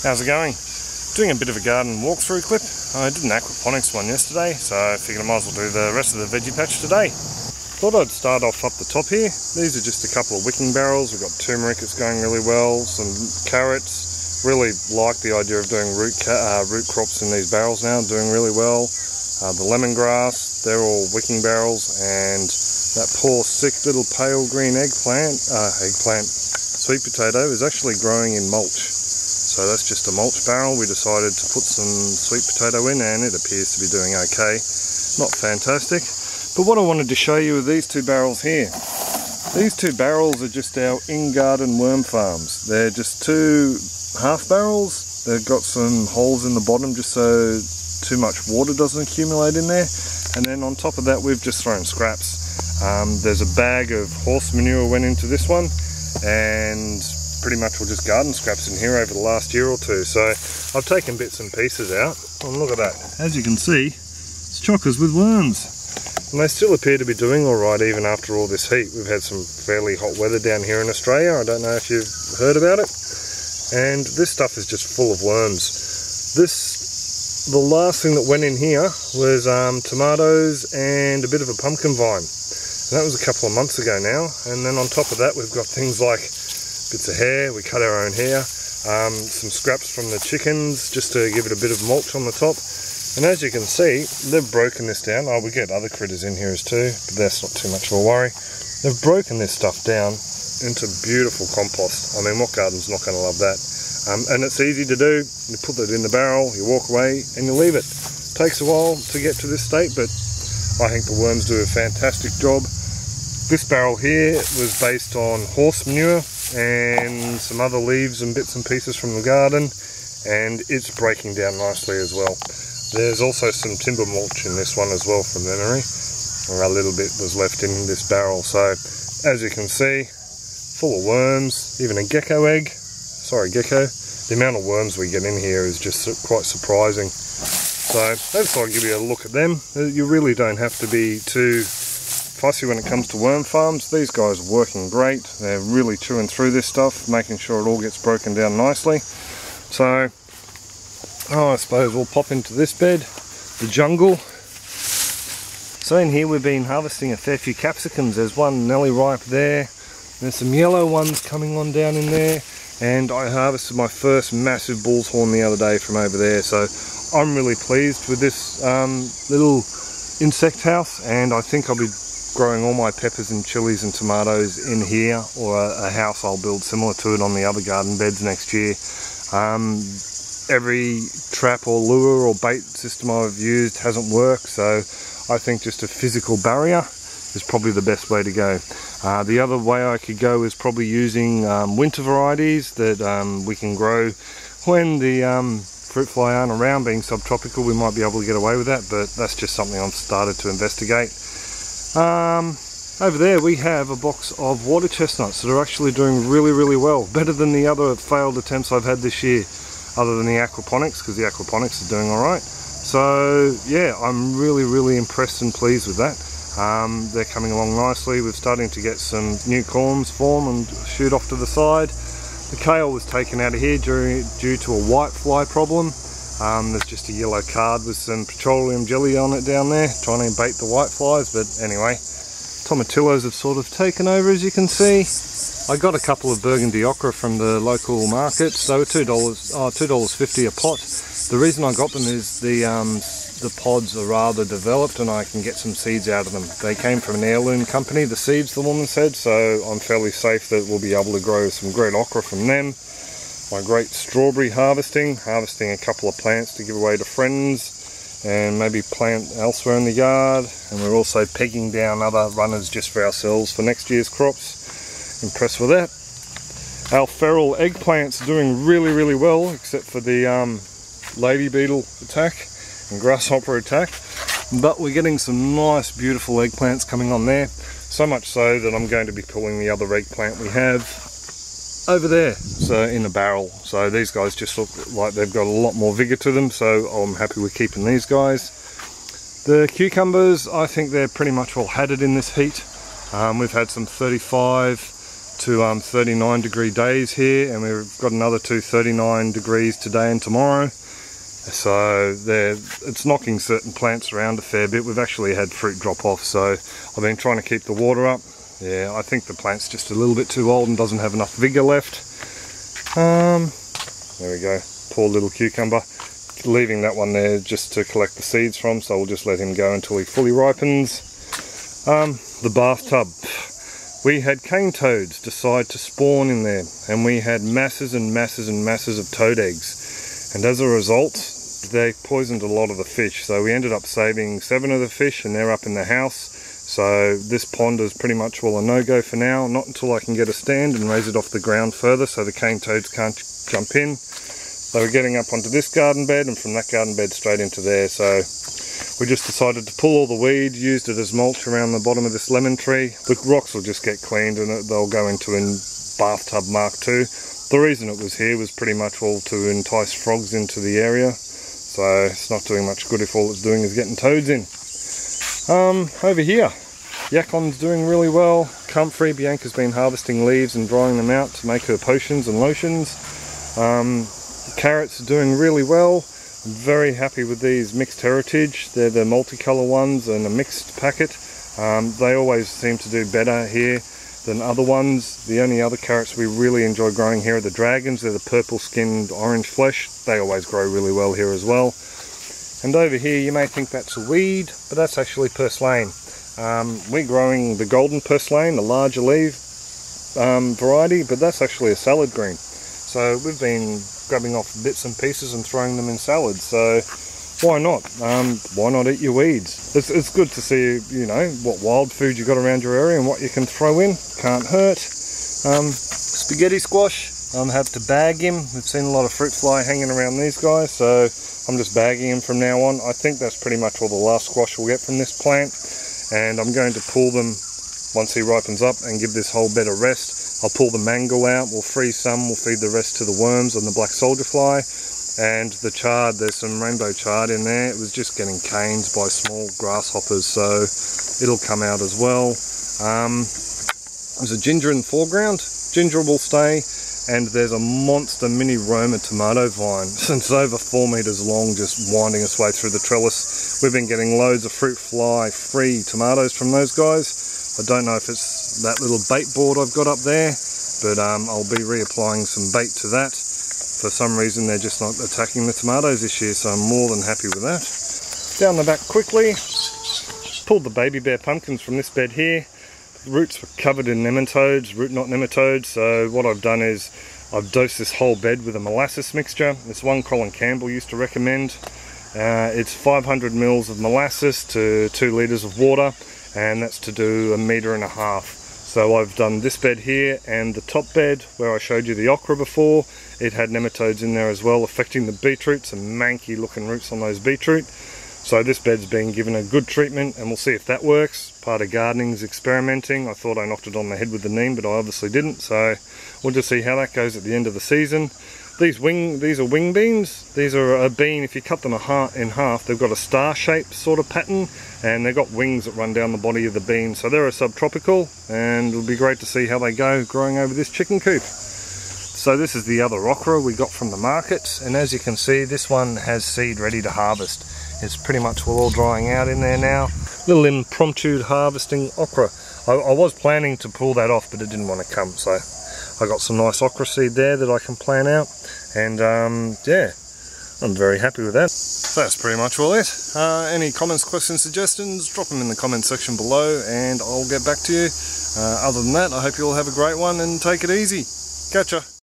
How's it going? Doing a bit of a garden walkthrough clip. I did an aquaponics one yesterday, so I figured I might as well do the rest of the veggie patch today. Thought I'd start off up the top here. These are just a couple of wicking barrels. We've got turmeric, it's going really well, some carrots. Really like the idea of doing root crops in these barrels now, doing really well. The lemongrass, they're all wicking barrels, and that poor sick little pale green eggplant, sweet potato, is actually growing in mulch. So that's just a mulch barrel. We decided to put some sweet potato in, and it appears to be doing okay. Not fantastic. But what I wanted to show you are these two barrels here. These two barrels are just our in-garden worm farms. They're just two half barrels. They've got some holes in the bottom just so too much water doesn't accumulate in there. And then on top of that, we've just thrown scraps. There's a bag of horse manure went into this one, and pretty much all just garden scraps in here over the last year or two. So I've taken bits and pieces out, and look at that. As you can see, it's chockers with worms. And they still appear to be doing alright even after all this heat. We've had some fairly hot weather down here in Australia. I don't know if you've heard about it. And this stuff is just full of worms. The last thing that went in here was tomatoes and a bit of a pumpkin vine. And that was a couple of months ago now. And then on top of that, we've got things like bits of hair. We cut our own hair. Some scraps from the chickens just to give it a bit of mulch on the top. And as you can see, they've broken this down. Oh, we get other critters in here as too, but that's not too much of a worry. They've broken this stuff down into beautiful compost. I mean, what garden's not going to love that? And it's easy to do. You put it in the barrel, you walk away, and you leave it. Takes a while to get to this state, but I think the worms do a fantastic job. This barrel here was based on horse manure and some other leaves and bits and pieces from the garden, and it's breaking down nicely as well. There's also some timber mulch in this one as well from memory, or a little bit was left in this barrel. So as you can see, full of worms, even a gecko egg. Sorry, gecko. The amount of worms we get in here is just quite surprising. So I just thought I'd give you a look at them. You really don't have to be too fussy when it comes to worm farms. These guys are working great. They're really chewing through this stuff, making sure it all gets broken down nicely. So I suppose we'll pop into this bed, the jungle. So in here we've been harvesting a fair few capsicums. There's one nearly ripe there. There's some yellow ones coming on down in there. And I harvested my first massive bull's horn the other day from over there. So I'm really pleased with this little insect house, and I think I'll be growing all my peppers and chilies and tomatoes in here, or a house I'll build similar to it on the other garden beds next year. Every trap or lure or bait system I've used hasn't worked, so I think just a physical barrier is probably the best way to go. The other way I could go is probably using winter varieties that we can grow when the fruit fly aren't around. Being subtropical, we might be able to get away with that, but that's just something I've started to investigate. Over there we have a box of water chestnuts that are actually doing really well, better than the other failed attempts I've had this year, other than the aquaponics, because the aquaponics are doing alright. So yeah, I'm really impressed and pleased with that. They're coming along nicely. We're starting to get some new corms form and shoot off to the side. The kale was taken out of here due to a white fly problem. There's just a yellow card with some petroleum jelly on it down there, trying to bait the white flies, but anyway. Tomatillos have sort of taken over, as you can see. I got a couple of burgundy okra from the local markets. They were $2.50 a pot. The reason I got them is the pods are rather developed and I can get some seeds out of them. They came from an heirloom company, the seeds, the woman said, so I'm fairly safe that we'll be able to grow some great okra from them. My great strawberry harvesting a couple of plants to give away to friends and maybe plant elsewhere in the yard, and we're also pegging down other runners just for ourselves for next year's crops. Impressed with that. Our feral eggplants are doing really well, except for the lady beetle attack and grasshopper attack, but we're getting some nice beautiful eggplants coming on there, so much so that I'm going to be pulling the other eggplant we have over there, so in a barrel. So these guys just look like they've got a lot more vigor to them, so I'm happy with keeping these guys. The cucumbers, I think they're pretty much all had it in this heat. We've had some 35 to 39 degree days here, and we've got another 39 degrees today and tomorrow. So it's knocking certain plants around a fair bit. We've actually had fruit drop off, so I've been trying to keep the water up. Yeah, I think the plant's just a little bit too old and doesn't have enough vigour left. There we go, poor little cucumber. Leaving that one there just to collect the seeds from, so we'll just let him go until he fully ripens. The bathtub. We had cane toads decide to spawn in there, and we had masses and masses and masses of toad eggs. And as a result, they poisoned a lot of the fish. So we ended up saving 7 of the fish, and they're up in the house. So this pond is pretty much well a no-go for now, not until I can get a stand and raise it off the ground further so the cane toads can't jump in. They were getting up onto this garden bed, and from that garden bed straight into there. So we just decided to pull all the weed, used it as mulch around the bottom of this lemon tree. The rocks will just get cleaned and they'll go into a bathtub Mark II. The reason it was here was pretty much all to entice frogs into the area. So it's not doing much good if all it's doing is getting toads in. Over here, Yakon's doing really well. Comfrey, Bianca's been harvesting leaves and drying them out to make her potions and lotions. Carrots are doing really well. I'm very happy with these mixed heritage. They're the multicolour ones and a mixed packet. They always seem to do better here than other ones. The only other carrots we really enjoy growing here are the dragons. They're the purple skinned orange flesh. They always grow really well here as well. And over here you may think that's a weed, but that's actually Purslane. We're growing the golden Purslane, the larger leaf variety, but that's actually a salad green. So we've been grabbing off bits and pieces and throwing them in salads. So why not? Why not eat your weeds? It's good to see, you know, what wild food you got around your area and what you can throw in. Can't hurt. Spaghetti squash, I have to bag him. We've seen a lot of fruit fly hanging around these guys, so I'm just bagging him from now on. I think that's pretty much all the last squash we'll get from this plant, and I'm going to pull them once he ripens up and give this whole bed a rest. I'll pull the mangle out, we'll freeze some, we'll feed the rest to the worms and the black soldier fly. And the chard, there's some rainbow chard in there. It was just getting caned by small grasshoppers, so it'll come out as well. There's a ginger in the foreground. Ginger will stay, and there's a monster mini Roma tomato vine. It's over 4 meters long, just winding its way through the trellis. We've been getting loads of fruit fly free tomatoes from those guys. I don't know if it's that little bait board I've got up there, but I'll be reapplying some bait to that. For some reason they're just not attacking the tomatoes this year, so I'm more than happy with that. Down the back quickly, pulled the baby bear pumpkins from this bed here. The roots were covered in nematodes, root knot nematodes, so what I've done is I've dosed this whole bed with a molasses mixture. It's one Colin Campbell used to recommend. It's 500 mils of molasses to 2 litres of water, and that's to do 1.5 meters. So I've done this bed here and the top bed where I showed you the okra before. It had nematodes in there as well, affecting the beetroot, some manky looking roots on those beetroot. So this bed's been given a good treatment, and we'll see if that works. Part of gardening's experimenting. I thought I knocked it on the head with the neem, but I obviously didn't. So we'll just see how that goes at the end of the season. These are wing beans. These are a bean, if you cut them in half, they've got a star-shaped sort of pattern, and they've got wings that run down the body of the bean. So they're a subtropical, and it'll be great to see how they go growing over this chicken coop. So this is the other okra we got from the market, and as you can see, this one has seed ready to harvest. It's pretty much all drying out in there now. Little impromptu harvesting okra. I was planning to pull that off, but it didn't want to come, so I got some nice okra seed there that I can plan out, and yeah, I'm very happy with that. So that's pretty much all it. Any comments, questions, suggestions, drop them in the comment section below and I'll get back to you. Other than that, I hope you all have a great one and take it easy. Catch ya.